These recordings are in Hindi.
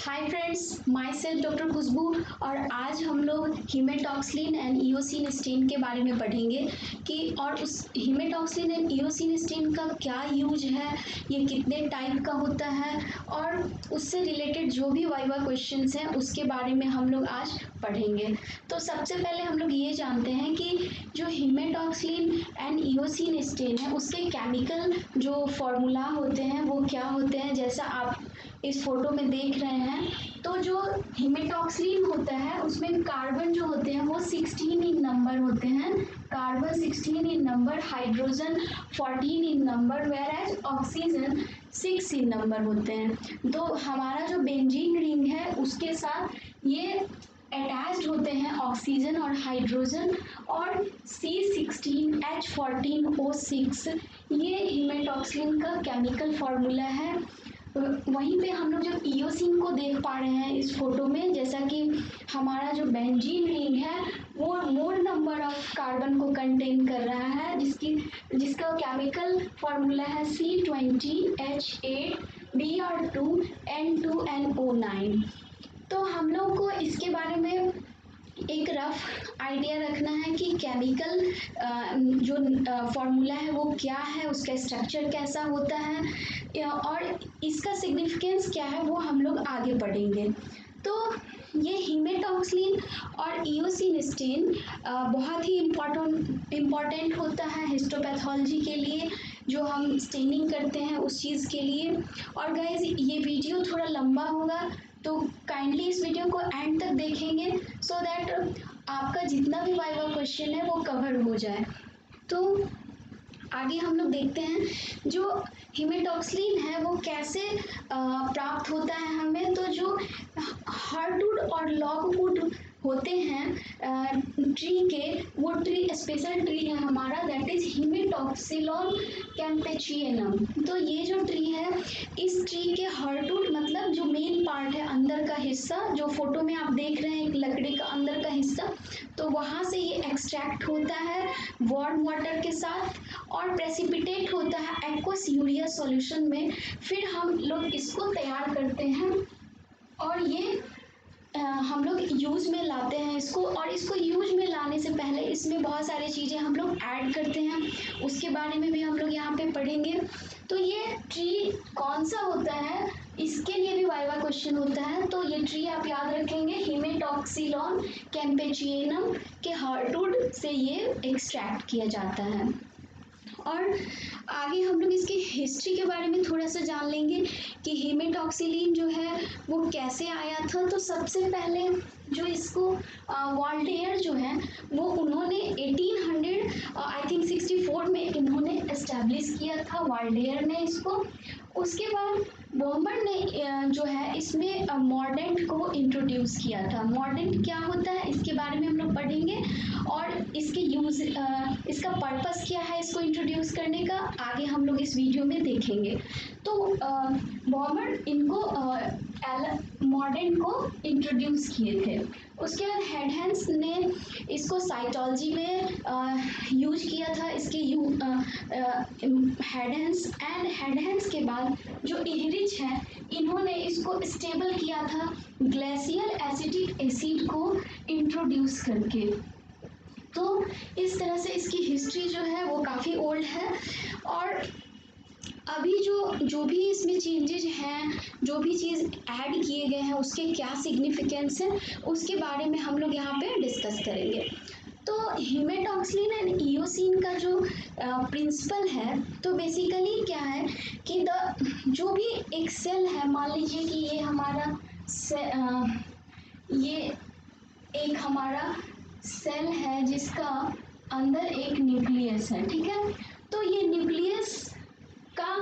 हाय friends, myself doctor Khushbu और आज हम लोग हीमेटॉक्सिलिन एंड इयोसिन स्टेन के बारे में पढ़ेंगे कि और उस हीमेटॉक्सिलिन एंड इयोसिन स्टेन का क्या यूज है, ये कितने टाइप का होता है और उससे रिलेटेड जो भी वाइवा क्वेश्चंस हैं उसके बारे में हम लोग आज पढ़ेंगे। तो सबसे पहले हम लोग ये जानते हैं कि जो हीमेटॉक्सिलिन एंड इयोसिन स्टेन है उसके केमिकल जो फॉर्मूला होते हैं वो क्या होते हैं। जैसा आप इस फोटो में देख रहे हैं तो जो हीमेटॉक्सिलिन होता है उसमें कार्बन जो होते हैं वो 16 इन नंबर होते हैं, carbon 16 in number, hydrogen 14 in number, whereas एज ऑक्सीजन 6 इन नंबर होते हैं। तो हमारा जो बेंजीन रिंग है उसके साथ ये अटैच्ड होते हैं ऑक्सीजन और हाइड्रोजन और C16H14O6 ये हीमेटॉक्सिलिन का केमिकल फॉर्मूला है। वहीं पे हम लोग जब इयोसिन को देख पा रहे हैं इस फोटो में, जैसा कि हमारा जो बेंजीन रिंग है वो मोर नंबर ऑफ कार्बन को कंटेन कर रहा है जिसका केमिकल फॉर्मूला है C20H8Br2N2NO9। तो हम लोग को इसके बारे में एक रफ आइडिया रखना है कि केमिकल जो फॉर्मूला है वो क्या है, उसका स्ट्रक्चर कैसा होता है और इसका सिग्निफिकेंस क्या है वो हम लोग आगे पढ़ेंगे। तो ये हीमेटॉक्सिलिन और इयोसिन स्टेन बहुत ही इम्पॉर्टेंट होता है हिस्टोपैथोलॉजी के लिए, जो हम स्टेनिंग करते हैं उस चीज़ के लिए। और गाइज ये वीडियो थोड़ा लंबा होगा तो काइंडली इस वीडियो को एंड तक देखेंगे सो दैट आपका जितना भी वाइवा क्वेश्चन है वो कवर हो जाए। तो आगे हम लोग देखते हैं जो हीमेटॉक्सिलिन है वो कैसे प्राप्त होता है हमें। तो जो हार्डवुड और लॉगवुड होते हैं ट्री के, वो ट्री स्पेशल ट्री है हमारा, दैट इज हीमेटॉक्सिलॉन कैम्पेचियनम। तो ये जो ट्री है इस ट्री के हार्डवुड मतलब जो मेन पार्ट है अंदर का हिस्सा, जो फोटो में आप देख रहे हैं एक लकड़ी का अंदर का हिस्सा, तो वहाँ से ये एक्सट्रैक्ट होता है वार्म वाटर के साथ और प्रेसिपिटेट होता है एक्वस यूरिया सॉल्यूशन में। फिर हम लोग इसको तैयार करते हैं और ये हम लोग यूज़ में लाते हैं इसको। और इसको यूज में लाने से पहले इसमें बहुत सारी चीज़ें हम लोग ऐड करते हैं, उसके बारे में भी हम लोग यहाँ पे पढ़ेंगे। तो ये ट्री कौन सा होता है इसके लिए भी वाइवा क्वेश्चन होता है। तो ये ट्री आप याद रखेंगे हीमेटॉक्सिलॉन कैम्पेचियनम के हार्डवुड से ये एक्सट्रैक्ट किया जाता है। और आगे हम लोग इसकी हिस्ट्री के बारे में थोड़ा सा जान लेंगे कि हीमेटॉक्सिलिन जो है वो कैसे आया था। तो सबसे पहले जो इसको वॉल्टेयर जो है वो उन्होंने 1800 आई थिंक 64 में इन्होंने एस्टैब्लिश किया था वॉल्टेयर ने इसको। उसके बाद बॉम्बर ने जो है इसमें मॉर्डेंट को इंट्रोड्यूस किया था। मॉर्डेंट क्या होता है इसके बारे में हम लोग पढ़ेंगे और इसके यूज इसका पर्पस क्या है इसको इंट्रोड्यूस करने का आगे हम लोग इस वीडियो में देखेंगे। तो बॉम्बर इनको मॉर्डेंट को इंट्रोड्यूस किए थे। उसके बाद हेडहेंस ने इसको साइटोलॉजी में यूज किया था। इसके हेडहेंस के बाद जो इहरिच है इन्होंने इसको स्टेबल किया था ग्लेशियल एसिटिक एसिड को इंट्रोड्यूस करके। तो इस तरह से इसकी हिस्ट्री जो है वो काफ़ी ओल्ड है। और अभी जो भी इसमें चेंजेज हैं, जो भी चीज़ ऐड किए गए हैं उसके क्या सिग्निफिकेंस है उसके बारे में हम लोग यहाँ पे डिस्कस करेंगे। तो हीमेटॉक्सिलिन एंड इयोसिन का जो प्रिंसिपल है तो बेसिकली क्या है कि जो भी एक सेल है, मान लीजिए कि ये हमारा ये एक हमारा सेल है जिसका अंदर एक न्यूक्लियस है, ठीक है। तो ये न्यूक्लियस का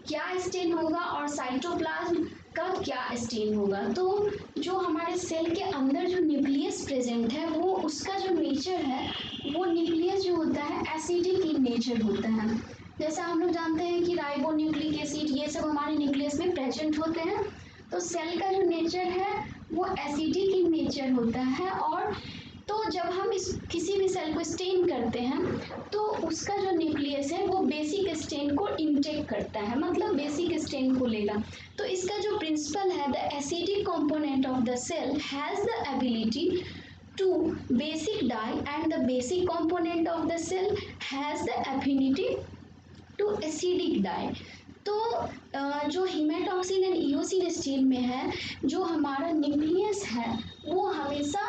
क्या स्टेन होगा और साइटोप्लाज्म का क्या स्टेन होगा। तो जो हमारे सेल के अंदर जो न्यूक्लियस प्रेजेंट है वो उसका जो नेचर है वो न्यूक्लियस जो होता है एसिडिक इन नेचर होता है। जैसा हम लोग जानते हैं कि राइबो न्यूक्लिक एसिड ये सब हमारे न्यूक्लियस में प्रेजेंट होते हैं। तो सेल का जो नेचर है वो एसिडिक इन नेचर होता है। और तो जब हम किसी भी सेल को स्टेन करते हैं तो उसका जो न्यूक्लियस है वो बेसिक स्टेन को इंटेक करता है, मतलब बेसिक स्टेन को लेगा। तो इसका जो प्रिंसिपल है the acidic component of the cell has the ability to basic dye and the basic component of the cell has the affinity to acidic dye। तो जो हीमेटॉक्सिन एंड इओसिन स्टेन में है, जो हमारा न्यूक्लियस है वो हमेशा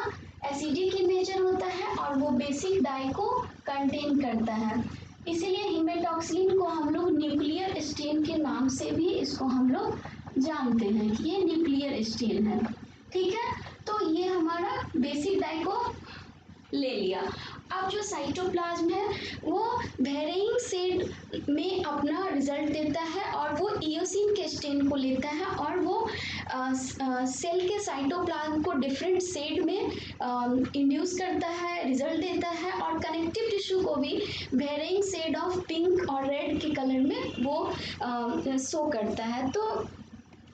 एसिडिक इन नेचर होता है और वो बेसिक डाई को कंटेन करता है। इसीलिए हीमेटॉक्सिन को हम लोग न्यूक्लियर स्टेन के नाम से भी इसको हम लोग जानते हैं कि ये न्यूक्लियर स्टेन है। ठीक है, तो ये हमारा बेसिक डाई को ले लिया। अब जो साइटोप्लाज्म है वो वेरिइंग शेड में अपना रिजल्ट देता है और वो इओसिन के स्टेन को लेता है और वो सेल के साइटोप्लाज्म को डिफरेंट शेड में इंड्यूस करता है, रिजल्ट देता है और कनेक्टिव टिश्यू को भी वेरिइंग शेड ऑफ पिंक और रेड के कलर में वो शो करता है। तो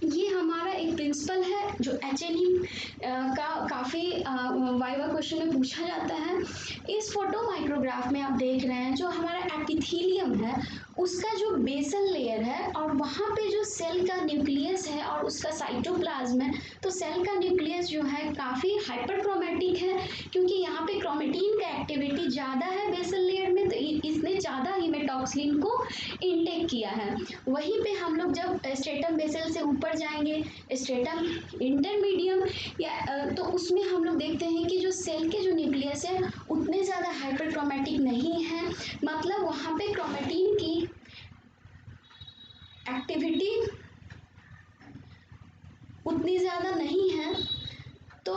ये हमारा एक प्रिंसिपल है जो HNE का काफ़ी वाइवा क्वेश्चन में पूछा जाता है। इस फोटो माइक्रोग्राफ में आप देख रहे हैं जो हमारा एपिथेलियम है उसका जो बेसल लेयर है और वहाँ पे जो सेल का न्यूक्लियस है और उसका साइटोप्लाज्म है, तो सेल का न्यूक्लियस जो है काफ़ी हाइपरक्रोमैटिक है क्योंकि यहाँ पे क्रोमेटिन का एक्टिविटी ज़्यादा है बेसल लेयर में, तो इसने ज़्यादा हीमेटॉक्सिन को इनटेक किया है। वहीं पे हम लोग जब स्ट्रेटम बेसल से ऊपर जाएंगे स्ट्रेटम इंटरमीडियम या तो उसमें हम लोग देखते हैं कि जो सेल के जो न्यूक्लियस है उतने ज़्यादा हाइपरक्रोमैटिक नहीं है, मतलब वहाँ पे क्रोमेटिन की एक्टिविटी उतनी ज़्यादा नहीं है। तो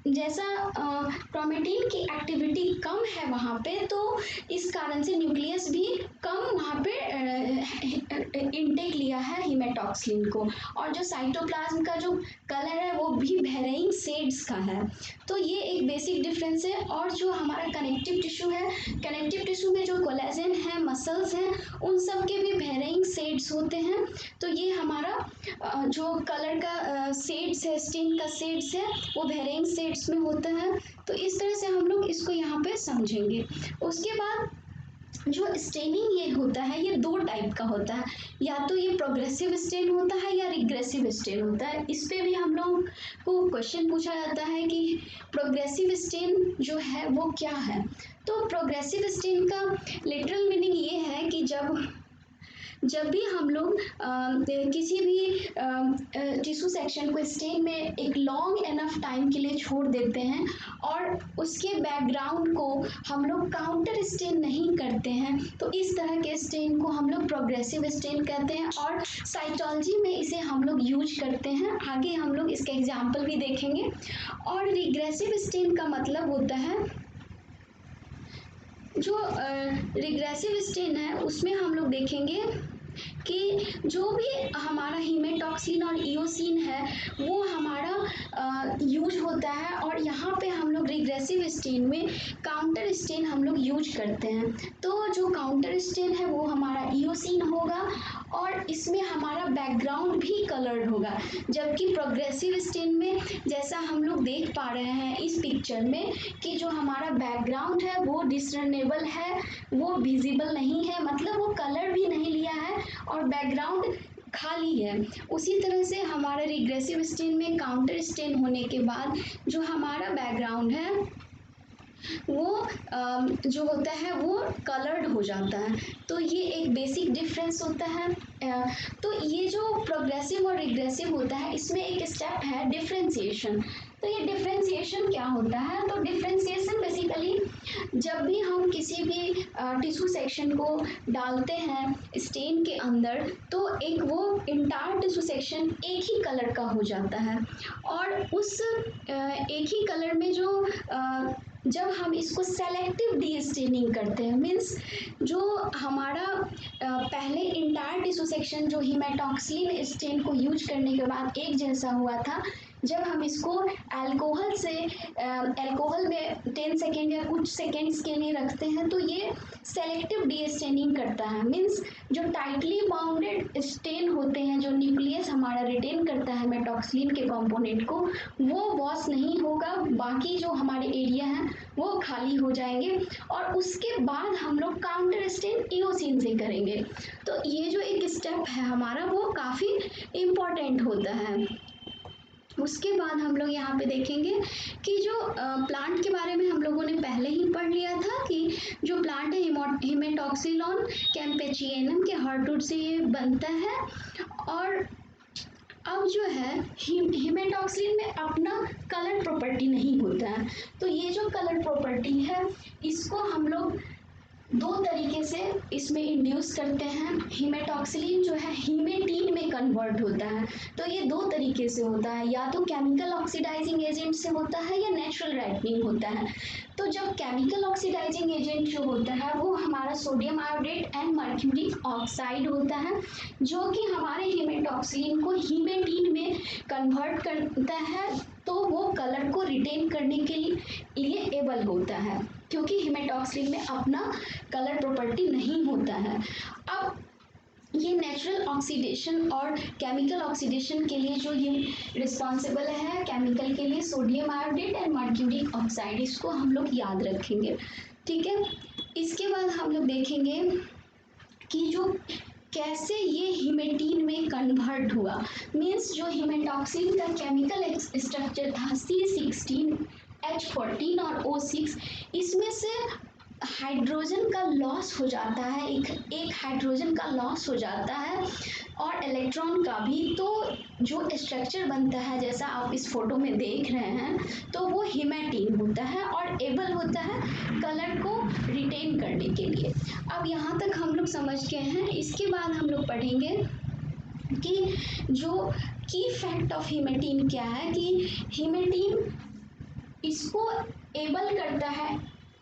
जैसा क्रोमेटिन की एक्टिविटी कम है वहाँ पे, तो इस कारण से न्यूक्लियस भी कम वहाँ पे इनटेक लिया है हीमेटॉक्सिन को, और जो साइटोप्लाज्म का जो कलर है वो भी वेरिइंग शेड्स का है। तो ये एक बेसिक डिफरेंस है। और जो हमारा कनेक्टिव टिश्यू है, कनेक्टिव टिश्यू में जो कोलेजन है, मसल्स हैं, उन सब के भी वेरिइंग शेड्स होते हैं। तो ये हमारा जो कलर का शेड्स है, स्किन का शेड्स है, वो वेरिइंग शेड्स में होता है। तो इस तरह से हम लोग इसको यहाँ पे समझेंगे। उसके बाद जो स्टेनिंग ये होता है ये दो टाइप का होता है, या तो ये प्रोग्रेसिव स्टेन होता है या रिग्रेसिव स्टेन होता है। इस पे भी हम लोग को क्वेश्चन पूछा जाता है कि प्रोग्रेसिव स्टेन जो है वो क्या है। तो प्रोग्रेसिव स्टेन का लिटरल मीनिंग ये है कि जब भी हम लोग किसी भी टिश्यू सेक्शन को स्टेन में एक लॉन्ग एनफ टाइम के लिए छोड़ देते हैं और उसके बैकग्राउंड को हम लोग काउंटर स्टेन नहीं करते हैं, तो इस तरह के स्टेन को हम लोग प्रोग्रेसिव स्टेन कहते हैं और साइटोलॉजी में इसे हम लोग यूज करते हैं। आगे हम लोग इसके एग्जाम्पल भी देखेंगे। और रिग्रेसिव स्टेन का मतलब होता है, जो रिग्रेसिव स्टेन है उसमें हम लोग देखेंगे कि जो भी हमारा हीमेटॉक्सिन और इओसिन है वो हमारा यूज होता है, और यहाँ पे हम लोग रिग्रेसिव स्टेन में काउंटर स्टेन हम लोग यूज करते हैं। तो जो काउंटर स्टेन है वो हमारा इओसिन होगा और इसमें हमारा बैकग्राउंड भी कलर्ड होगा, जबकि प्रोग्रेसिव स्टेन में जैसा हम लोग देख पा रहे हैं इस पिक्चर में कि जो हमारा बैकग्राउंड है वो डिसर्नेबल है, वो विजिबल नहीं है, मतलब वो कलर भी नहीं लिया है और बैकग्राउंड खाली है। उसी तरह से हमारा रिग्रेसिव स्टेन में काउंटर स्टेन होने के बाद जो हमारा बैकग्राउंड है वो जो होता है वो कलर्ड हो जाता है। तो ये एक बेसिक डिफरेंस होता है। तो ये जो प्रोग्रेसिव और रिग्रेसिव होता है इसमें एक स्टेप है डिफरेंशिएशन। तो ये डिफरेंशिएशन क्या होता है? तो डिफरेंशिएशन बेसिकली जब भी हम किसी भी टिश्यू सेक्शन को डालते हैं स्टेन के अंदर, तो एक वो इंटायर टिश्यू सेक्शन एक ही कलर का हो जाता है, और उस एक ही कलर में जो जब हम इसको सेलेक्टिव डी स्टेनिंग करते हैं, मीन्स जो हमारा पहले इंटायर टिश्यू सेक्शन जो हीमेटॉक्सिन स्टेन को यूज करने के बाद एक जैसा हुआ था, जब हम इसको अल्कोहल से अल्कोहल में 10 सेकेंड या कुछ सेकेंड्स के लिए रखते हैं तो ये सेलेक्टिव डी स्टेनिंग करता है। मीन्स जो टाइटली बाउंडेड स्टेन होते हैं, जो न्यूक्लियस हमारा रिटेन करता है मेटॉक्सिन के कंपोनेंट को, वो वॉश नहीं होगा, बाकी जो हमारे एरिया हैं वो खाली हो जाएंगे, और उसके बाद हम लोग काउंटर स्टेन इओसिन से करेंगे। तो ये जो एक स्टेप है हमारा वो काफ़ी इम्पॉर्टेंट होता है। उसके बाद हम लोग यहाँ पे देखेंगे कि जो प्लांट के बारे में हम लोगों ने पहले ही पढ़ लिया था कि जो प्लांट है हिमेटॉक्सिलॉन कैम्पेचियनम के हार्टवुड से ये बनता है। और अब जो है हिमेटॉक्सिलिन में अपना कलर प्रॉपर्टी नहीं होता है, तो ये जो कलर प्रॉपर्टी है इसको हम लोग दो तरीके से इसमें इंड्यूस करते हैं। हिमेटॉक्सिलिन जो है हीमेटीन में कन्वर्ट होता है, तो ये दो तरीके से होता है, या तो केमिकल ऑक्सीडाइजिंग एजेंट से होता है या नेचुरल राइपनिंग होता है। तो जब केमिकल ऑक्सीडाइजिंग एजेंट जो होता है वो हमारा sodium iodate and mercuric oxide होता है, जो कि हमारे हिमेटॉक्सिलिन को हीमेटीन में कन्वर्ट करता है, तो वो कलर को रिटेन करने के लिए एबल होता है, क्योंकि हिमेटॉक्सिलिन में अपना कलर प्रॉपर्टी नहीं होता है। अब ये नेचुरल ऑक्सीडेशन और केमिकल ऑक्सीडेशन के लिए जो ये रिस्पॉन्सिबल है केमिकल के लिए, sodium iodate and mercuric oxide, इसको हम लोग याद रखेंगे। ठीक है, इसके बाद हम लोग देखेंगे कि जो कैसे ये हिमेटीन में कन्वर्ट हुआ। मीन्स जो हिमेटॉक्सिलिन का केमिकल स्ट्रक्चर था C16H14 और O6, इसमें से हाइड्रोजन का लॉस हो जाता है, एक हाइड्रोजन का लॉस हो जाता है और इलेक्ट्रॉन का भी, तो जो स्ट्रक्चर बनता है जैसा आप इस फोटो में देख रहे हैं, तो वो हिमेटीन होता है और एबल होता है कलर को रिटेन करने के लिए। अब यहाँ तक हम लोग समझ गए हैं। इसके बाद हम लोग पढ़ेंगे कि जो की फैक्ट ऑफ हिमेटीन क्या है, कि हिमेटीन इसको एबल करता है,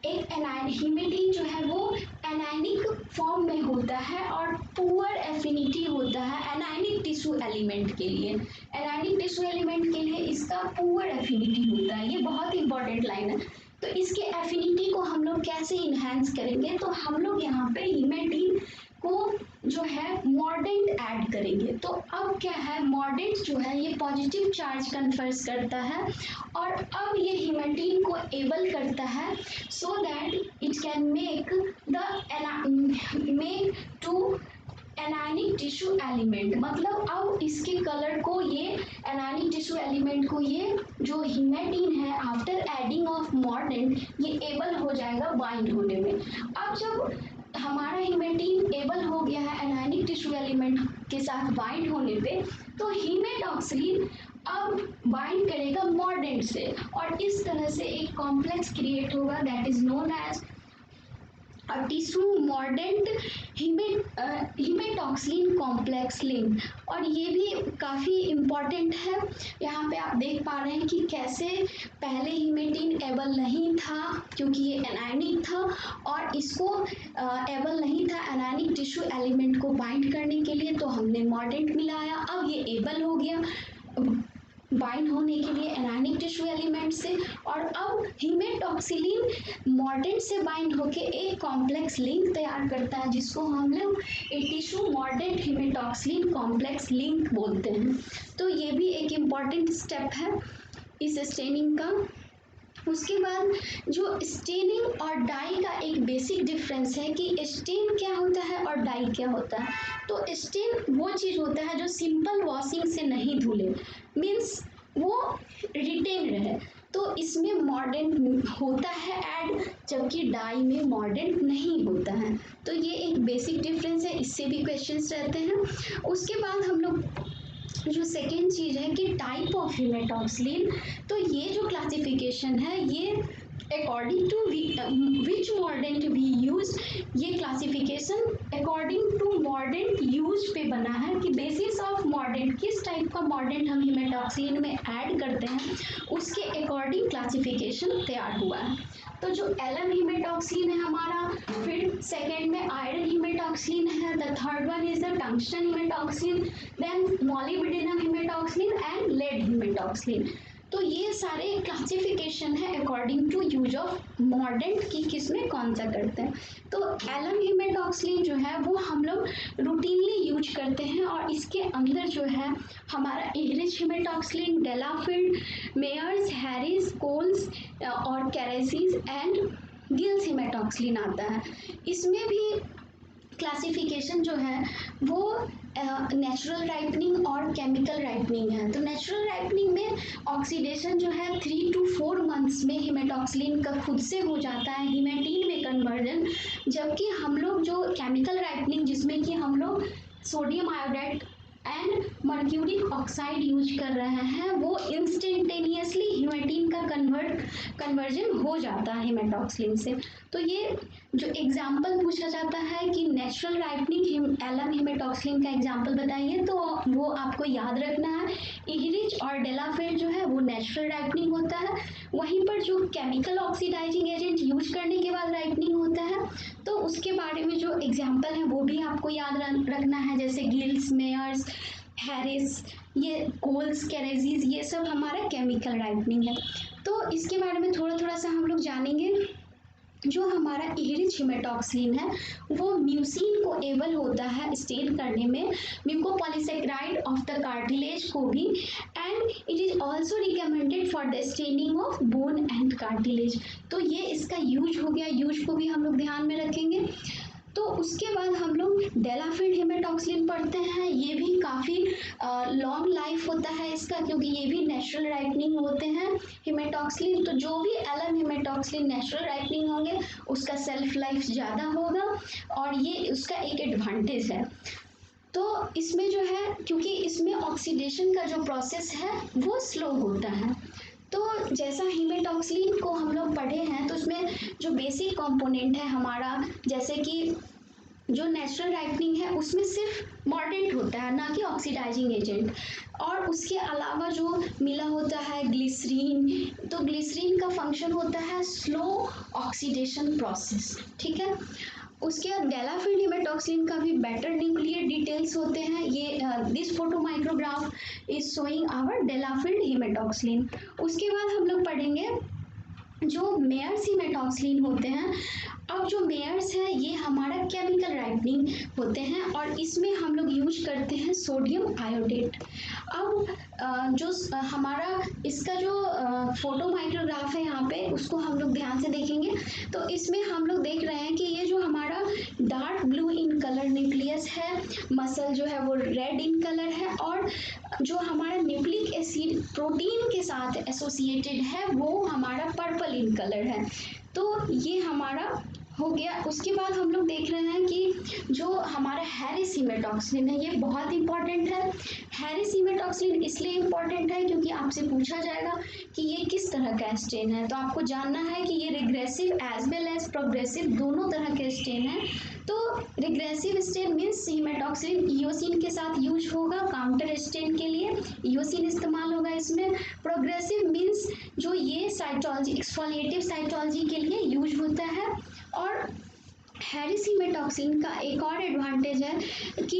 एक हिमेटीन जो है वो एनायनिक फॉर्म में होता है और पुअर एफिनिटी होता है एनायनिक टिश्यू एलिमेंट के लिए। एनायनिक टिश्यू एलिमेंट के लिए इसका पुअर एफिनिटी होता है, ये बहुत इंपॉर्टेंट लाइन है। तो इसके एफिनिटी को हम लोग कैसे इन्हेंस करेंगे, तो हम लोग यहाँ पे हिमेटीन को जो है मॉर्डेंट ऐड करेंगे। तो अब क्या है, मॉर्डेंट जो है ये पॉजिटिव चार्ज कन्फर्स करता है और अब ये हिमेटीन को एबल करता है so that it can make to anionic tissue element. मतलब अब इसके कलर को ये एनायनिक टिश्यू एलिमेंट को ये जो हिमेटीन है आफ्टर एडिंग ऑफ मॉर्डेंट ये एबल हो जाएगा बाइंड होने में। अब जब हमारा हिमेटीन एबल हो गया है एनायनिक टिश्यू एलिमेंट के साथ बाइंड होने पे, तो हिमेटॉक्सिलिन अब बाइंड करेगा मॉर्डेंट से और इस तरह से एक कॉम्प्लेक्स क्रिएट होगा that is known as tissue mordant hematoxylin complex link. और ये भी काफ़ी इम्पॉर्टेंट है। यहाँ पे आप देख पा रहे हैं कि कैसे पहले हिमेटीन एबल नहीं था क्योंकि ये एनायनिक था और इसको एबल नहीं था एनायनिक टिश्यू एलिमेंट को बाइंड करने के लिए, तो हमने मॉर्डेंट मिलाया, अब ये एबल हो गया बाइंड होने के लिए एनायनिक टिश्यू एलिमेंट से। और अब हिमेटॉक्सिलिन मॉर्डेंट से बाइंड होके एक कॉम्प्लेक्स लिंक तैयार करता है जिसको हम लोग एक tissue mordant hematoxylin complex link बोलते हैं। तो ये भी एक इम्पॉर्टेंट स्टेप है इस स्टेनिंग का। उसके बाद जो स्टेनिंग और डाई का एक बेसिक डिफरेंस है कि स्टेन क्या होता है और डाई क्या होता है। तो स्टेन वो चीज़ होता है जो सिंपल वॉशिंग से नहीं धुले, मीन्स वो रिटेन रहे, तो इसमें मॉर्डेंट होता है ऐड, जबकि डाई में मॉर्डेंट नहीं होता है। तो ये एक बेसिक डिफरेंस है, इससे भी क्वेश्चंस रहते हैं। उसके बाद हम लोग जो सेकेंड चीज़ है कि टाइप ऑफ हिमेटॉक्सिलिन, तो ये जो क्लासिफिकेशन है ये according to which mordant we use, ये classification according to mordant use पे बना है कि बेसिस ऑफ मॉर्डेंट किस टाइप का मॉर्डेंट हम हिमेटॉक्सिलिन में ऐड करते हैं उसके अकॉर्डिंग क्लासिफिकेशन तैयार हुआ है। तो जो एलएम हिमेटॉक्सिलिन है हमारा, फिर सेकेंड में आयरन हिमेटॉक्सिलिन है, the third one is the tungsten hematoxylin, then molybdenum hematoxylin and lead hematoxylin. तो ये सारे क्लासिफिकेशन है according to use of mordant की किसमें कौन सा करते हैं। तो एलएम हिमेटॉक्सिलिन जो है वो हम लोग रूटीनली यूज करते हैं और इसके अंदर जो है हमारा इहरिच हिमेटॉक्सिलिन, डेलाफील्ड, मेयर्स, हैरिस, कोल्स और कैरेसिस एंड गिल्स हिमेटॉक्सिलिन आता है। इसमें भी क्लासिफिकेशन जो है वो नेचुरल राइपनिंग और केमिकल राइपनिंग है। तो नेचुरल राइपनिंग में ऑक्सीडेशन जो है 3 to 4 मंथ्स में हिमेटॉक्सिलिन का खुद से हो जाता है हिमेटीन में कन्वर्जन। जबकि हम लोग जो केमिकल राइपनिंग जिसमें कि हम लोग sodium iodide and mercuric oxide use कर रहे हैं वो इंस्टेंटेनियसली हिमेटीन का कन्वर्जन हो जाता है हिमेटॉक्सिलिन से। तो ये जो एग्जाम्पल पूछा जाता है कि नेचुरल राइपनिंग एलम हिमेटॉक्सिलिन का एग्जाम्पल बताइए, तो वो आपको याद रखना है इहरिच और डेलाफिल्ड जो है वो नेचुरल राइपनिंग होता है। वहीं पर जो केमिकल ऑक्सीडाइजिंग एजेंट यूज करने के बाद राइपनिंग होता है तो उसके बारे में जो एग्जाम्पल है वो भी आपको याद रखना है, जैसे गिल्स, मेयर्स, हैरिस, ये कोल्स, कैरेजीज, ये सब हमारा केमिकल राइपनिंग है। तो इसके बारे में थोड़ा थोड़ा सा हम लोग जानेंगे। जो हमारा इहरिच हिमेटॉक्सिलिन है वो म्यूसिन को एबल होता है स्टेन करने में म्यूकोपॉलीसेकेराइड ऑफ द कार्टिलेज को भी, and it is also recommended for the staining of bone and cartilage. तो ये इसका यूज हो गया, यूज को भी हम लोग ध्यान में रखेंगे। तो उसके बाद हम लोग डेलाफिल्ड हिमेटॉक्सिलिन पढ़ते हैं। ये भी काफ़ी लॉन्ग लाइफ होता है इसका, क्योंकि ये भी नेचुरल राइपनिंग होते हैं हिमेटॉक्सिलिन। तो जो भी एलम हिमेटॉक्सिलिन नेचुरल राइपनिंग होंगे उसका सेल्फ लाइफ ज़्यादा होगा और ये उसका एक एडवांटेज है। तो इसमें जो है क्योंकि इसमें ऑक्सीडेशन का जो प्रोसेस है वो स्लो होता है। तो जैसा हिमेटॉक्सिलिन को हम लोग पढ़े हैं तो उसमें जो बेसिक कंपोनेंट है हमारा, जैसे कि जो नेचुरल राइपनिंग है उसमें सिर्फ मॉर्डेंट होता है ना कि ऑक्सीडाइजिंग एजेंट, और उसके अलावा जो मिला होता है ग्लिसरीन, तो ग्लिसरीन का फंक्शन होता है स्लो ऑक्सीडेशन प्रोसेस, ठीक है। उसके बाद डेलाफिल्ड हिमेटॉक्सिलिन का भी बेटर न्यूक्लियर डिटेल्स होते हैं। ये this photomicrograph is showing our Delafield hematoxylin. उसके बाद हम लोग पढ़ेंगे जो मेयर्स हिमेटॉक्सिलिन होते हैं। अब जो मेयर्स है ये हमारा केमिकल राइपनिंग होते हैं और इसमें हम लोग यूज करते हैं सोडियम आयोडेट। अब जो हमारा इसका जो फोटो माइक्रोग्राफ है यहाँ पे उसको हम लोग ध्यान से देखेंगे तो इसमें हम लोग देख रहे हैं कि ये जो हमारा dark blue in colour nucleus है, मसल जो है वो रेड इन कलर है, और जो हमारा न्यूक्लिक एसिड प्रोटीन के साथ एसोसिएटेड है वो हमारा पर्पल इन कलर है। तो ये हमारा हो गया। उसके बाद हम लोग देख रहे हैं कि जो हमारा हैरिस हिमेटॉक्सिलिन है ये बहुत इंपॉर्टेंट है। हैरिस हिमेटॉक्सिलिन इसलिए इंपॉर्टेंट है क्योंकि आपसे पूछा जाएगा कि ये किस तरह का स्टेन है, तो आपको जानना है कि ये regressive as well as progressive दोनों तरह के स्टेन है। तो regressive stain means hematoxylin eosin के साथ यूज होगा, काउंटर स्टेन के लिए इयोसिन इस्तेमाल होगा इसमें। प्रोग्रेसिव मीन्स जो ये साइटोलॉजी एक्सफोलिएटिव साइटोलॉजी के लिए यूज होता है। और हैरिस हिमेटॉक्सिलिन का एक और एडवांटेज है कि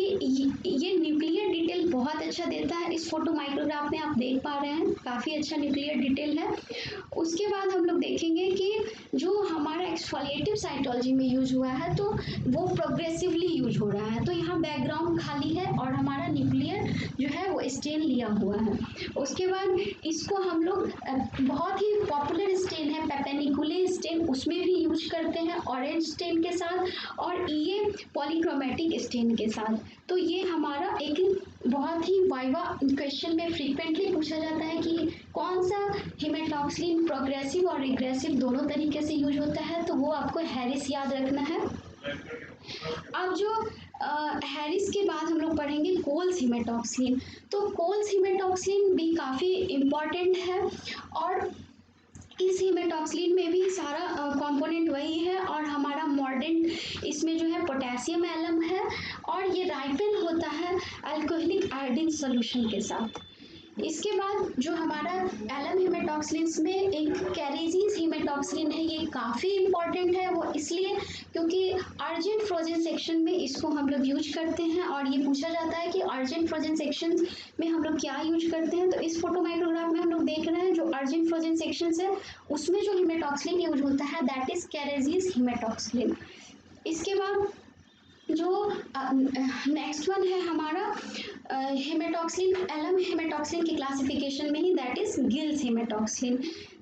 ये न्यूक्लियर डिटेल बहुत अच्छा देता है। इस फोटो माइक्रोग्राफ में आप देख पा रहे हैं काफ़ी अच्छा न्यूक्लियर डिटेल है। उसके बाद हम लोग देखेंगे कि जो हमारा एक्सफोलिएटिव साइटोलॉजी में यूज हुआ है तो वो प्रोग्रेसिवली यूज हो रहा है। तो यहाँ बैकग्राउंड खाली है और हमारा न्यूक्लियर जो है वो स्टेन लिया हुआ है। उसके बाद इसको हम लोग बहुत ही पॉपुलर स्टेन है पेपेनिकुले स्टेन, उसमें भी यूज करते हैं ऑरेंज स्टेन के साथ और ये पॉलीक्रोमेटिक स्टेन के साथ। तो ये हमारा एक बहुत ही वाइवा क्वेश्चन में फ्रीक्वेंटली पूछा जाता है कि कौन सा हिमेटॉक्सिलिन प्रोग्रेसिव और रिग्रेसिव दोनों तरीके से यूज होता है, तो वो आपको हैरिस याद रखना है। अब जो हैरिस के बाद हम लोग पढ़ेंगे कोल्स हिमेटॉक्सिलिन। तो कोल्स हिमेटॉक्सिलिन भी काफ़ी इम्पॉर्टेंट है और इस हिमेटॉक्सिलिन में भी सारा कंपोनेंट वही है और हमारा मॉर्डेंट इसमें जो है पोटेशियम एलम है और ये राइपन होता है अल्कोहलिक आयोडीन सॉल्यूशन के साथ। इसके बाद जो हमारा एलम हिमेटॉक्सिलिन में एक कैरेजीज हिमेटॉक्सिलिन है, ये काफ़ी इंपॉर्टेंट है। वो इसलिए क्योंकि अर्जेंट फ्रोजन सेक्शन में इसको हम लोग यूज करते हैं और ये पूछा जाता है कि अर्जेंट फ्रोजन सेक्शन में हम लोग क्या यूज करते हैं। तो इस फोटो माइक्रोग्राफ में हम लोग देख रहे हैं जो अर्जेंट फ्रोजन सेक्शन है उसमें जो हिमेटॉक्सिलिन यूज होता है दैट इज कैरेजीज हिमेटॉक्सिलिन। इसके बाद जो नेक्स्ट वन है हमारा हिमेटॉक्सिलिन एलम हिमेटॉक्सिलिन की क्लासिफिकेशन में ही दैट इज गिल्स हिमेटॉक्सिलिन।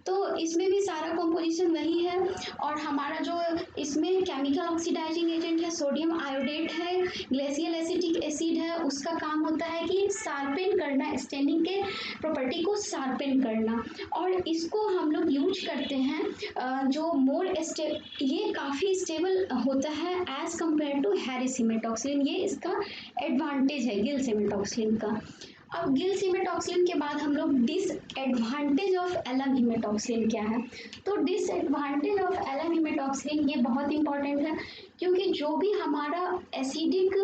तो इसमें भी सारा कॉम्पोजिशन वही है। और हमारा जो इसमें केमिकल ऑक्सीडाइजिंग एजेंट है सोडियम आयोडेट है, ग्लेशियल एसिटिक एसिड है, उसका काम होता है कि शार्पेन करना, स्टेनिंग के प्रॉपर्टी को शार्पेन करना। और इसको हम लोग यूज करते हैं जो मोर ये काफ़ी स्टेबल होता है एज कम्पेयर टू हेरिसिमेटॉक्सिलिन। ये इसका एडवांटेज है गिल सिमेटॉक्सिलिन का। अब गिल सिमेटॉक्सिलिन के बाद हम लोग डिसएडवांटेज ऑफ एलम हिमेटॉक्सिलिन क्या है। तो डिसएडवांटेज ऑफ एलम हिमेटॉक्सिलिन ये बहुत इंपॉर्टेंट है, क्योंकि जो भी हमारा एसिडिक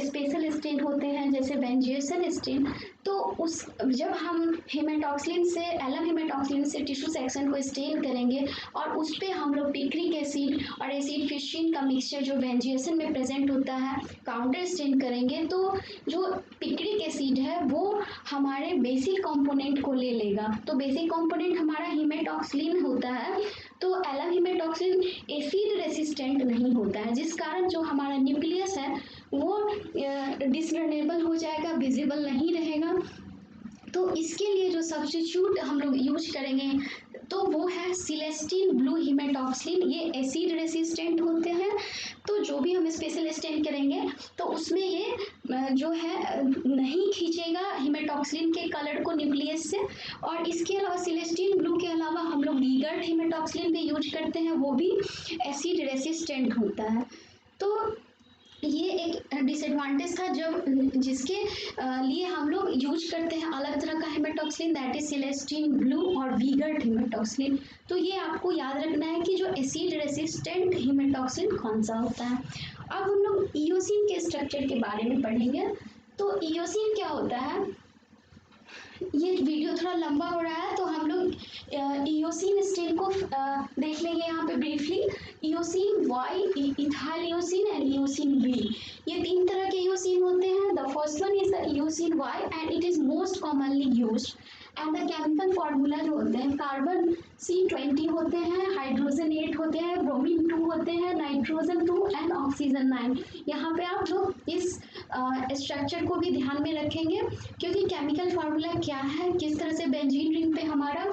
स्पेशल स्टेन होते हैं जैसे बेंजोएसन स्टेन, तो उस जब हम हिमेटॉक्सिलिन से एलम हिमेटॉक्सिलिन से टिश्यू सेक्शन को स्टेन करेंगे और उस पर हम लोग पिक्रिक एसिड और एसिड फिशिन का मिक्सचर जो बेंजोएसन में प्रेजेंट होता है काउंटर स्टेन करेंगे, तो जो पिक्रिक एसिड है वो हमारे बेसिक कंपोनेंट को ले लेगा। तो बेसिक कंपोनेंट हमारा हिमेटॉक्सिलिन होता है, तो एलम हिमेटॉक्सिलिन एसिड रेसिस्टेंट नहीं होता है, जिस कारण जो हमारा न्यूक्लियस है वो डिसर्नेबल हो जाएगा, विजिबल नहीं रहेगा। तो इसके लिए जो सब्स्टिट्यूट हम लोग यूज करेंगे तो वो है सिलेस्टिन ब्लू हिमेटॉक्सिलिन। ये एसिड रेसिस्टेंट होते हैं, तो जो भी हम स्पेशल स्टेन करेंगे तो उसमें ये जो है नहीं खींचेगा हिमेटॉक्सिलिन के कलर को न्यूक्लियस से। और इसके अलावा सिलेस्टिन ब्लू के अलावा हम लोग वीगर्ड हिमेटॉक्सिलिन भी यूज करते हैं, वो भी एसिड रेसिस्टेंट होता है। तो ये एक डिसएडवांटेज था जब जिसके लिए हम लोग यूज करते हैं अलग तरह का हिमेटॉक्सिलिन, दैट इज सिलेस्टिन ब्लू और वीगर्ड हिमेटॉक्सिलिन। तो ये आपको याद रखना है कि जो एसिड रेसिस्टेंट हिमेटॉक्सिलिन कौन सा होता है। अब हम लोग इयोसिन के स्ट्रक्चर के बारे में पढ़ेंगे। तो इयोसिन क्या होता है, ये वीडियो थोड़ा लंबा हो रहा है तो हम लोग इयोसिन स्टेन को देख लेंगे यहाँ पे briefly. Eosin Y, ethyl eosin and eosin V, ये तीन तरह के इयोसिन होते हैं। The first one is the eosin Y and it is most commonly used. And the chemical formula जो होते हैं कार्बन C20 होते हैं, हाइड्रोजन 8 होते हैं, ब्रोमीन 2 होते हैं, नाइट्रोजन 2 एंड ऑक्सीजन 9। यहाँ पे आप लोग इस स्ट्रक्चर को भी ध्यान में रखेंगे, क्योंकि केमिकल फार्मूला क्या है, किस तरह से बेंजीन रिंग पे हमारा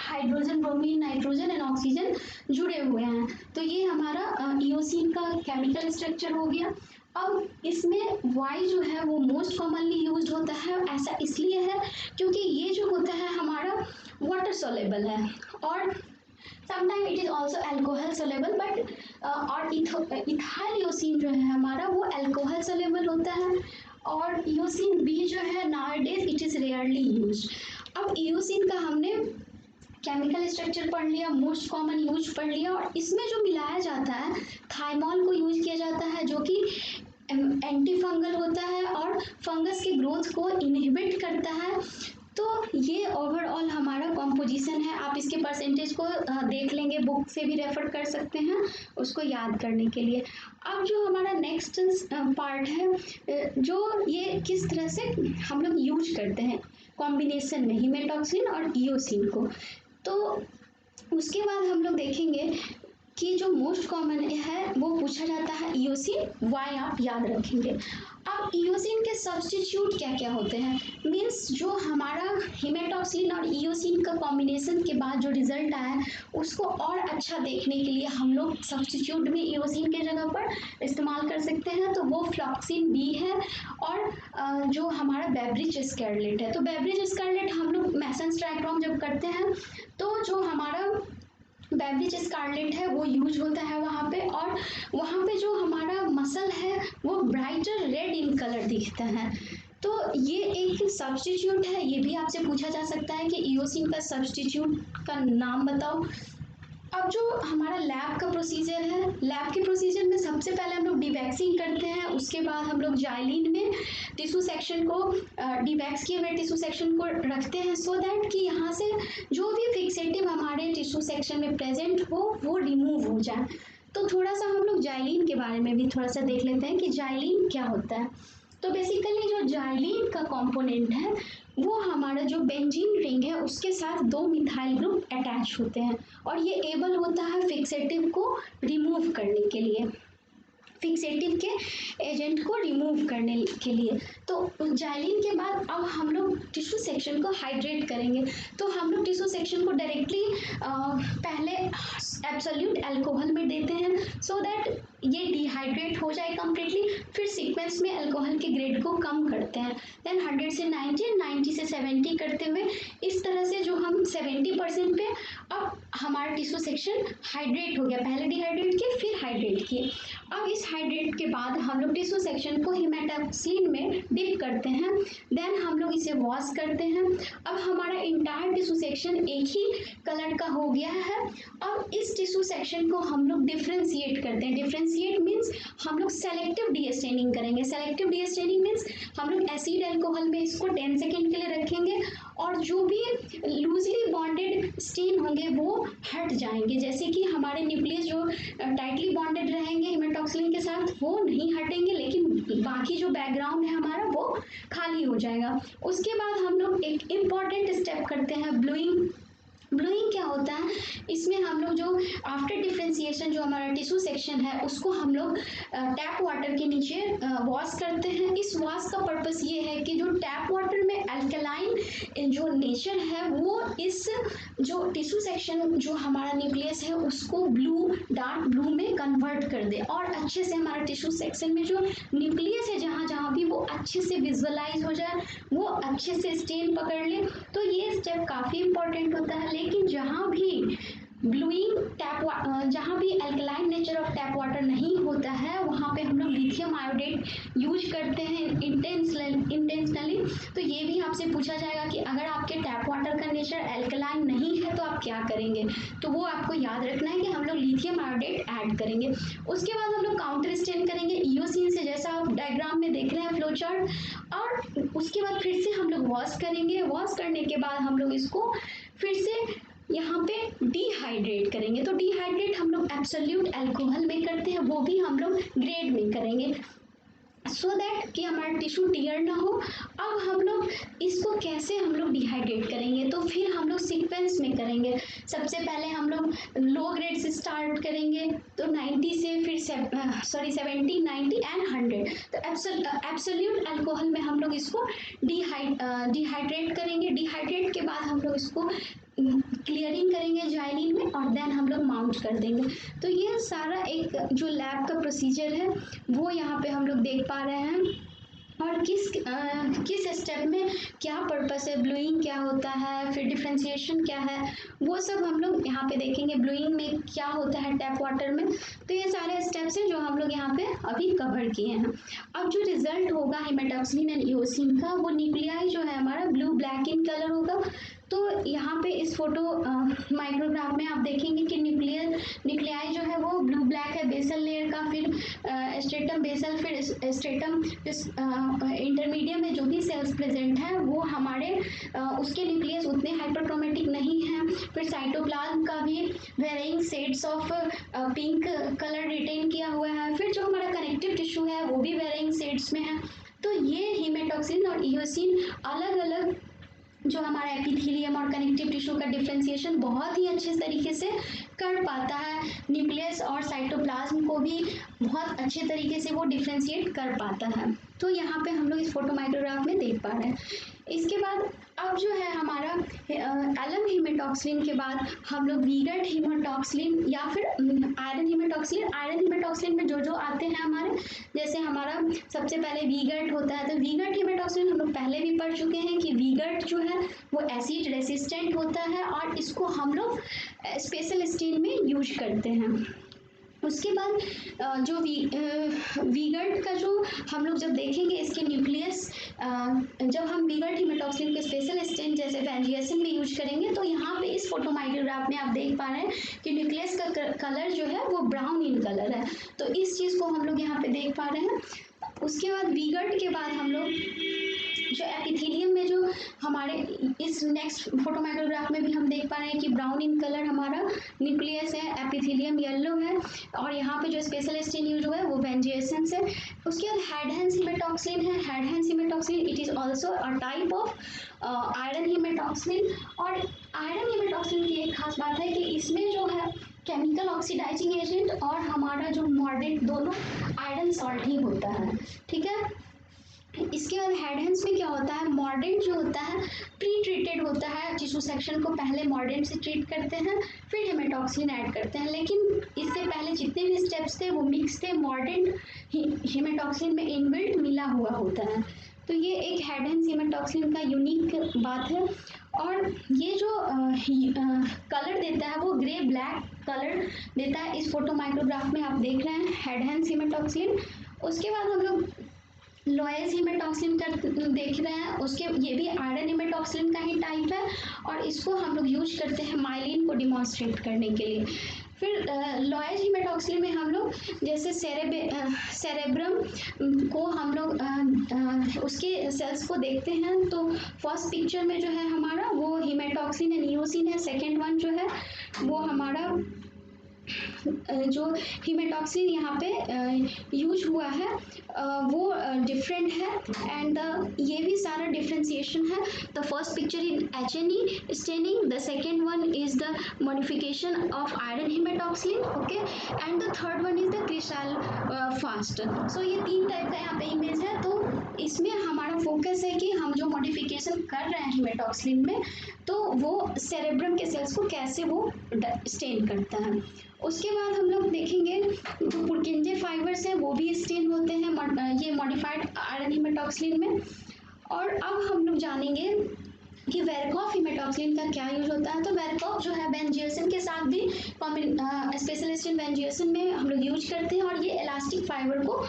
hydrogen, bromine, nitrogen and oxygen जुड़े हुए हैं। तो ये हमारा इयोसिन का केमिकल स्ट्रक्चर हो गया। अब इसमें वाई जो है वो मोस्ट कॉमनली यूज्ड होता है। ऐसा इसलिए है क्योंकि ये जो होता है हमारा वाटर सोलेबल है, और sometime it is also alcohol soluble, but और इथाइल इयोसिन जो है हमारा वो एल्कोहल सोलेबल होता है। और इयोसिन बी जो है nowadays it is rarely used. अब इयोसिन का हमने केमिकल स्ट्रक्चर पढ़ लिया, मोस्ट कॉमन यूज पढ़ लिया, और इसमें जो मिलाया जाता है थाइमॉल को यूज किया जाता है, जो कि एंटी फंगल होता है और फंगस के ग्रोथ को इनहिबिट करता है। तो ये ओवरऑल हमारा कॉम्पोजिशन है। आप इसके परसेंटेज को देख लेंगे, बुक से भी रेफर कर सकते हैं उसको याद करने के लिए। अब जो हमारा नेक्स्ट पार्ट है, जो ये किस तरह से हम लोग यूज करते हैं कॉम्बिनेशन में हिमेटॉक्सिलिन और इयोसिन को, तो उसके बाद हम लोग देखेंगे कि जो मोस्ट कॉमन है वो पूछा जाता है इयोसिन वाई, आप याद रखेंगे। अब इयोसिन के सब्स्टिट्यूट क्या क्या होते हैं, मीन्स जो हमारा हिमेटॉक्सिलिन और इयोसिन का कॉम्बिनेशन के बाद जो रिजल्ट आया है उसको और अच्छा देखने के लिए हम लोग सब्स्टिट्यूट में इयोसिन के जगह पर इस्तेमाल कर सकते हैं। तो वो फ्लॉक्सिन बी है, और जो हमारा बेब्रिज स्कारलेट है। तो बेब्रिज स्कारलेट हम लोग मैसन्स ट्राइक्रोम जब करते हैं तो जो हमारा बेब्रिज स्कारलेट है वो यूज होता है वहाँ पे, और वहाँ पे जो हमारा मसल है वो ब्राइटर रेड इन कलर दिखता है। तो ये एक सब्स्टिट्यूट है, ये भी आपसे पूछा जा सकता है कि इयोसिन का सब्स्टिट्यूट का नाम बताओ। अब जो हमारा लैब का प्रोसीजर है, लैब के प्रोसीजर में सबसे पहले हम लोग डिवैक्सिंग करते हैं, उसके बाद हम लोग जाइलिन में टिश्यू सेक्शन को डिवैक्स किए हुए टिश्यू सेक्शन को रखते हैं, सो दैट कि यहाँ से जो भी फिक्सेटिव हमारे टिश्यू सेक्शन में प्रेजेंट हो वो रिमूव हो जाए। तो थोड़ा सा हम लोग जाइलिन के बारे में भी थोड़ा सा देख लेते हैं कि जाइलिन क्या होता है। तो बेसिकली जो जाइलिन का कंपोनेंट है वो हमारा जो बेंजीन रिंग है उसके साथ 2 मिथाइल ग्रुप अटैच होते हैं, और ये एबल होता है फिक्सेटिव को रिमूव करने के लिए। फिक्सेटिव के एजेंट को रिमूव करने के लिए। तो जाइलिन के बाद अब हम लोग टिश्यू सेक्शन को हाइड्रेट करेंगे। तो हम लोग टिश्यू सेक्शन को डायरेक्टली पहले एब्सोल्यूट अल्कोहल में देते हैं सो दैट ये डिहाइड्रेट हो जाए कम्प्लीटली। फिर सीक्वेंस में अल्कोहल के ग्रेड को कम करते हैं, देन 100 से 90, 90 से 70 करते हुए इस तरह से जो हम 70% पे अब हमारा टिश्यू सेक्शन हाइड्रेट हो गया। पहले डिहाइड्रेट किए फिर हाइड्रेट किए। अब इस हाइड्रेट के बाद हम लोग टिश्यू सेक्शन को हेमाटोक्सिन में डिप करते हैं, देन हम लोग इसे वॉश करते हैं। अब हमारा इंटायर टिश्यू सेक्शन एक ही कलर का हो गया है। अब इस टिश्यू सेक्शन को हम लोग डिफ्रेंशिएट करते हैं। डिफ्रेंशिएट मीन्स हम लोग सेलेक्टिव डीस्टेनिंग करेंगे। सेलेक्टिव डीस्टेनिंग मीन्स हम लोग एसिड अल्कोहल में इसको 10 सेकेंड के लिए रखेंगे और जो भी लूजली बॉन्डेड स्टेन होंगे वो हट जाएंगे। जैसे कि हमारे न्यूक्लियस जो टाइटली बॉन्डेड रहेंगे हेमाटोक्सिलिन के साथ वो नहीं हटेंगे, लेकिन बाकी जो बैकग्राउंड है हमारा वो खाली हो जाएगा। उसके बाद हम लोग एक इम्पॉर्टेंट स्टेप करते हैं ब्लूइंग। ब्लूइंग क्या होता है, इसमें हम लोग जो आफ्टर डिफ्रेंशिएशन जो हमारा टिश्यू सेक्शन है उसको हम लोग टैप वाटर के नीचे वॉश करते हैं। इस वॉश का पर्पस ये है कि जो टैप वाटर में अल्कलाइन जो नेचर है वो इस जो टिश्यू सेक्शन जो हमारा न्यूक्लियस है उसको ब्लू, डार्क ब्लू में कन्वर्ट कर दे और अच्छे से हमारा टिश्यू सेक्शन में जो न्यूक्लियस है जहाँ जहाँ भी वो अच्छे से विजुअलाइज हो जाए, वो अच्छे से स्टेन पकड़ ले। तो ये स्टेप काफ़ी इंपॉर्टेंट होता है। लेकिन जहाँ भी ब्लूइंग जहाँ भी alkaline nature of tap water नहीं होता है वहाँ पे हम लोग लिथियम आयोडेट यूज करते हैं इंटेंशनली। तो ये भी आपसे पूछा जाएगा कि अगर आपके टैप वाटर का नेचर अल्कलाइन नहीं है तो आप क्या करेंगे, तो वो आपको याद रखना है कि हम लोग लिथियम आयोडेट ऐड करेंगे। उसके बाद हम लोग काउंटर स्टेन करेंगे ईओसिन से, जैसा आप डायग्राम में देख रहे हैं फ्लो चार्ट। और उसके बाद फिर से हम लोग वॉश करेंगे। वॉश करने के बाद हम लोग इसको फिर से यहाँ पे डिहाइड्रेट करेंगे। तो डिहाइड्रेट हम लोग एब्सोल्यूट अल्कोहल में करते हैं, वो भी हम लोग ग्रेड में करेंगे सो दैट कि हमारा टिश्यू टियर ना हो। अब हम लोग इसको कैसे हम लोग डिहाइड्रेट करेंगे, तो फिर हम लोग सीक्वेंस में करेंगे। सबसे पहले हम लोग लो ग्रेड से स्टार्ट करेंगे, तो 90 से फिर 70, 90 एंड 100। तो एब्सोल्यूट अल्कोहल में हम लोग इसको डिहाइड्रेट करेंगे। डिहाइड्रेट के बाद हम लोग इसको क्लियरिंग करेंगे जाइलिन में और देन हम लोग माउंट कर देंगे। तो ये सारा एक जो लैब का प्रोसीजर है वो यहाँ पे हम लोग देख पा रहे हैं। और किस स्टेप में क्या पर्पस है, ब्लूइंग क्या होता है, फिर डिफ्रेंशिएशन क्या है, वो सब हम लोग यहाँ पे देखेंगे। ब्लूइंग में क्या होता है टैप वाटर में, तो ये सारे स्टेप्स हैं जो हम लोग यहाँ पे अभी कवर किए हैं। अब जो रिजल्ट होगा हेमाटोक्सिलिन एंड ईओसिन का, वो न्यूक्लियाई जो है हमारा ब्लू ब्लैक इन कलर होगा। तो यहाँ पे इस फोटो माइक्रोग्राफ में आप देखेंगे कि न्यूक्लियाई जो है वो ब्लू ब्लैक है बेसल लेयर का, फिर स्ट्रेटम बेसल, फिर स्ट्रेटम इंटरमीडियम में जो भी सेल्स प्रेजेंट है वो हमारे उसके न्यूक्लियस उतने हाइपरक्रोमेटिक नहीं है। फिर साइटोप्लाज्म का भी varying shades of pink colour retain किया हुआ है। फिर जो हमारा कनेक्टिव टिश्यू है वो भी वेरिंग शेड्स में है। तो ये हेमाटोक्सिन और ईओसिन अलग अलग जो हमारा एपिथेलियम और कनेक्टिव टिश्यू का डिफ्रेंशिएशन बहुत ही अच्छे तरीके से कर पाता है। न्यूक्लियस और साइटोप्लाज्म को भी बहुत अच्छे तरीके से वो डिफ्रेंशिएट कर पाता है। तो यहाँ पे हम लोग इस फोटो माइक्रोग्राफ में देख पा रहे हैं। इसके बाद अब जो है हमारा एलम हेमाटोक्सिलिन के बाद हम लोग वीगर्ट हेमाटोक्सिलिन या फिर आयरन हेमाटोक्सिलिन में जो आते हैं हमारे, जैसे हमारा सबसे पहले वीगर्ट होता है। तो वीगर्ट हेमाटोक्सिलिन हम लोग पहले भी पढ़ चुके हैं कि वीगर्ट जो है वो एसिड रेसिस्टेंट होता है और इसको हम लोग स्पेशल स्टेन में यूज करते हैं। उसके बाद जो वीगर्ट का जो हम लोग जब देखेंगे इसके न्यूक्लियस, जब हम वीगर्ट हेमाटोक्सिलिन के स्पेशल स्टेन जैसे वेंजिएसिन में यूज करेंगे, तो यहाँ पे इस फोटो माइक्रोग्राफ में आप देख पा रहे हैं कि न्यूक्लियस का कलर जो है वो ब्राउन इन कलर है। तो इस चीज़ को हम लोग यहाँ पे देख पा रहे हैं। उसके बाद वीगर्ट के बाद हम लोग जो एपिथेलियम में जो हमारे इस नेक्स्ट फोटो माइक्रोग्राफ में भी हम देख पा रहे हैं कि ब्राउन इन कलर हमारा न्यूक्लियस है, एपिथेलियम येलो है और यहाँ पे जो स्पेशल स्टेन यूज हुआ है वो वेंजिएसिन है। उसके बाद हैडहेंस हेमाटोक्सिलिन है। Heidenhain's hematoxylin it is also a type of iron hematoxylin. और आयरन हेमाटोक्सिलिन की एक खास बात है कि इसमें जो है केमिकल ऑक्सीडाइजिंग एजेंट और हमारा जो मॉर्डेंट दोनों आयरन सॉल्ट ही होता है, ठीक है। इसके बाद हेडहेंस में क्या होता है, मॉर्डेंट जो होता है प्री ट्रीटेड होता है, टिश्यू सेक्शन को पहले मॉर्डेंट से ट्रीट करते हैं फिर हेमेटॉक्सिन ऐड करते हैं, लेकिन इससे पहले जितने भी स्टेप्स थे वो मिक्स थे, मॉर्डेंट हेमेटॉक्सिन में इनबिल्ट मिला हुआ होता है। तो ये एक हेडहेंस हेमेटॉक्सिन का यूनिक बात है। और ये जो कलर देता है वो ग्रे ब्लैक कलर देता है, इस फोटो माइक्रोग्राफ में आप देख रहे हैं हेडहेंस हेमेटॉक्सिन। उसके बाद हम लोग लोएस हेमेटॉक्सिन का देख रहे हैं, उसके ये भी आयरन हेमेटॉक्सिन का ही टाइप है और इसको हम लोग यूज करते हैं माइलिन को डिमॉन्स्ट्रेट करने के लिए। फिर लोएस हेमेटॉक्सिन में हम लोग जैसे सेरेब्रम को हम लोग उसके सेल्स को देखते हैं, तो फर्स्ट पिक्चर में जो है हमारा वो हेमेटॉक्सिन है, नियोसिन है, सेकेंड वन जो है वो हमारा जो हेमेटॉक्सिन यहाँ पे यूज हुआ है वो डिफरेंट है एंड ये भी सारा डिफ्रेंसिएशन है। The first picture in HNE staining, the second one is the modification of iron hematoxylin, okay, and the third one is the crystal fast. So ये तीन टाइप का यहाँ पे इमेज है। तो इसमें हमारा फोकस है कि हम जो मॉडिफिकेशन कर रहे हैं हेमेटॉक्सिन में तो वो सेरेब्रम के सेल्स को कैसे वो स्टेन करता है। उसके बाद हम लोग देखेंगे जो पुरकिंजे फाइबर्स हैं वो भी स्टेन होते हैं ये मॉडिफाइड आयरन हेमेटॉक्सिन में। और अब हम लोग जानेंगे कि वेरकॉफ हेमेटॉक्सिन का क्या यूज होता है। तो वेरकॉफ जो है बेंजियोसिन के साथ भी स्पेशलिस्ट इन बेंजियोसिन में हम लोग यूज करते हैं और ये इलास्टिक फाइबर को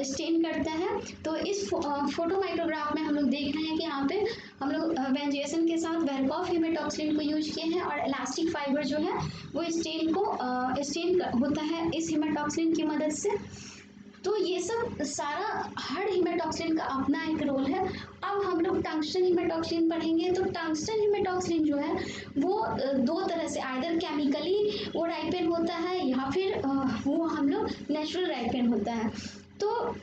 स्टेन करता है। तो इस फोटो माइक्रोग्राफ में हम लोग देख रहे हैं कि यहाँ पे हम लोग बेंजियोसिन के साथ वेरकॉफ हेमेटॉक्सिन को यूज किए हैं और इलास्टिक फाइबर जो है वो स्टेन होता है इस हेमेटॉक्सिन की मदद से। तो ये सब सारा हर हेमेटॉक्सिन का अपना एक रोल है। अब हम लोग टंगस्टन हेमेटॉक्सिन पढ़ेंगे। तो टंगस्टन हेमेटॉक्सिन जो है वो दो तरह से आइदर केमिकली वो राइपेन होता है या फिर वो हम लोग नेचुरल राइपेन होता है। तो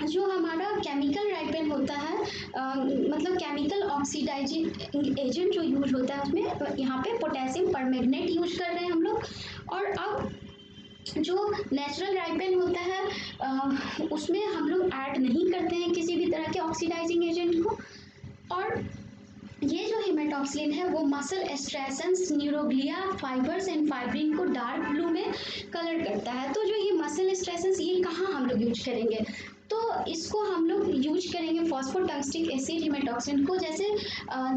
जो हमारा केमिकल राइपेन होता है मतलब केमिकल ऑक्सीडाइजिंग एजेंट जो यूज होता है उसमें यहाँ पे पोटेशियम परमैंगनेट यूज कर रहे हैं हम लोग। और अब जो नेचुरल राइपेन होता है उसमें हम लोग ऐड नहीं करते हैं किसी भी तरह के ऑक्सीडाइजिंग एजेंट को। और ये जो हेमेटॉक्सिन है वो मसल एस्ट्रेसेंस, न्यूरोग्लिया फाइबर्स एंड फाइब्रिन को डार्क ब्लू में कलर करता है। तो जो ये मसल एस्ट्रेसेंस ये कहाँ हम लोग यूज करेंगे, तो इसको हम लोग यूज करेंगे फॉस्फोटंगस्टिक एसिड हेमेटॉक्सिन को। जैसे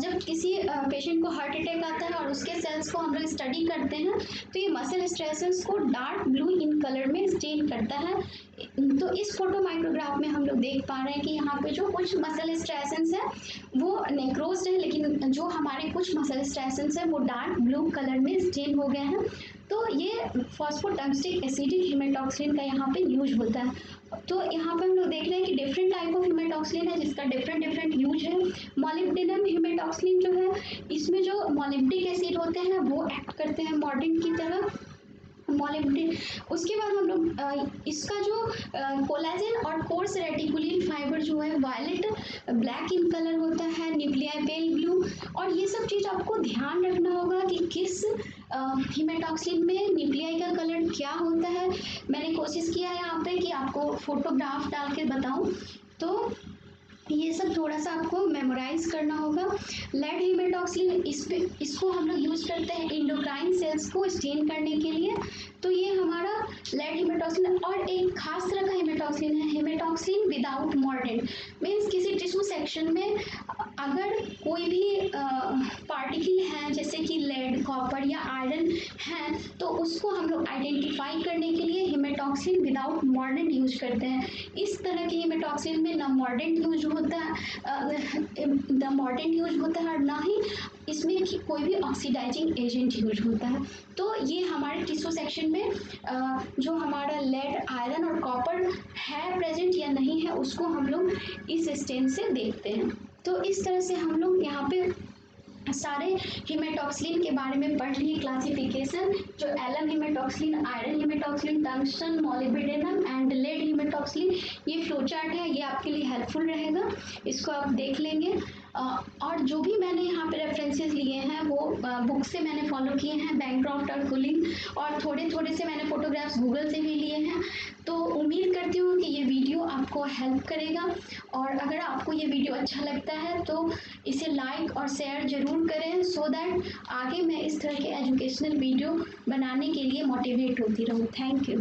जब किसी पेशेंट को हार्ट अटैक आता है और उसके सेल्स को हम लोग स्टडी करते हैं तो ये मसल स्ट्रेसेंस को डार्क ब्लू इन कलर में स्टेन करता है। तो इस फोटो माइक्रोग्राफ में हम लोग देख पा रहे हैं कि यहाँ पे जो कुछ मसल स्ट्रेसेंस है वो नेक्रोज्ड है, लेकिन जो हमारे कुछ मसल स्ट्रेसेंस है वो डार्क ब्लू कलर में स्टेन हो गए हैं। तो ये फॉस्फोटंगस्टिक एसिडिक हेमेटॉक्सिन का यहाँ पे यूज होता है। तो यहाँ पे हम लोग देख रहे हैं कि डिफरेंट टाइप ऑफ हेमेटॉक्सिन है जिसका डिफरेंट यूज है। मॉलिब्डेनम हेमेटॉक्सिन जो है इसमें जो मॉलिब्डिक एसिड होते हैं वो एक्ट करते हैं मॉर्डेंट की तरह मॉलिब्डेन। उसके बाद हम लोग इसका जो कोलेजन और कोर्स रेटिकुलिन फाइबर जो है वायलेट ब्लैक इन कलर होता है, न्यूक्लियाई पेल ब्लू। और ये सब चीज़ आपको ध्यान रखना होगा कि किस हेमेटॉक्सिन में न्यूक्लियाई का कलर क्या होता है। मैंने कोशिश किया है यहाँ पे कि आपको फोटोग्राफ डाल के बताऊँ, तो ये सब थोड़ा सा आपको मेमोराइज करना होगा। लेड हेमेटॉक्सिन इसको हम लोग यूज करते हैं इंडोक्राइन सेल्स को स्टेन करने के लिए। तो ये हमारा लेड हेमेटॉक्सिन। और एक खास तरह का हेमेटॉक्सिन है हेमेटॉक्सिन विदाउट मॉर्डेंट, मीन्स किसी टिश्यू सेक्शन में अगर कोई भी पार्टिकल है जैसे कि लेड, कॉपर या आयरन है तो उसको हम लोग आइडेंटिफाई करने के लिए हेमेटॉक्सिन विदाउट मॉर्डेंट यूज करते हैं। इस तरह के हेमेटॉक्सिन में ना मॉर्डेंट यूज होता है और ना ही इसमें कोई भी ऑक्सीडाइजिंग एजेंट यूज होता है। तो ये हमारे टिश्यू सेक्शन में जो हमारा लेड, आयरन और कॉपर है प्रेजेंट या नहीं है उसको हम लोग इस स्टेन से देखते हैं। तो इस तरह से हम लोग यहाँ पे सारे हेमेटॉक्सिन के बारे में पढ़ लिए क्लासिफिकेशन, जो alum hematoxylin, iron hematoxylin, tungsten, molybdenum and lead hematoxylin. ये फ्लो चार्ट है, ये आपके लिए हेल्पफुल रहेगा, इसको आप देख लेंगे। और जो भी मैंने यहाँ पे रेफरेंसेस लिए हैं वो बुक से मैंने फॉलो किए हैं, बैनक्रॉफ्ट और कुलिन, और थोड़े थोड़े से मैंने फोटोग्राफ्स गूगल से भी लिए हैं। तो उम्मीद करती हूँ कि ये वीडियो आपको हेल्प करेगा, और अगर आपको ये वीडियो अच्छा लगता है तो इसे लाइक और शेयर ज़रूर करें, सो दैट आगे मैं इस तरह के एजुकेशनल वीडियो बनाने के लिए मोटिवेट होती रहूँ। Thank you.